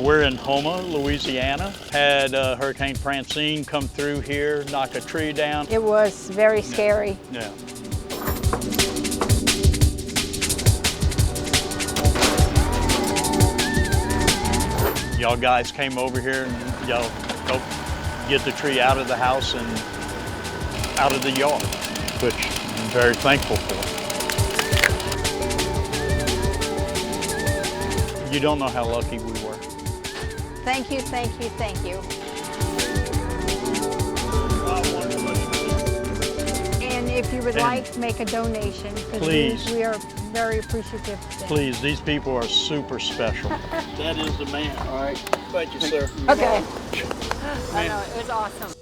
We're in Houma, Louisiana. Had Hurricane Francine come through here, knock a tree down. It was very scary. Yeah. Y'all guys came over here and y'all helped get the tree out of the house and out of the yard, which I'm very thankful for. You don't know how lucky we were. Thank you, thank you, thank you. And if you would like to make a donation, please. We are very appreciative. Please, these people are super special. That is the man. All right. Thank you, sir. Okay. I know, it was awesome.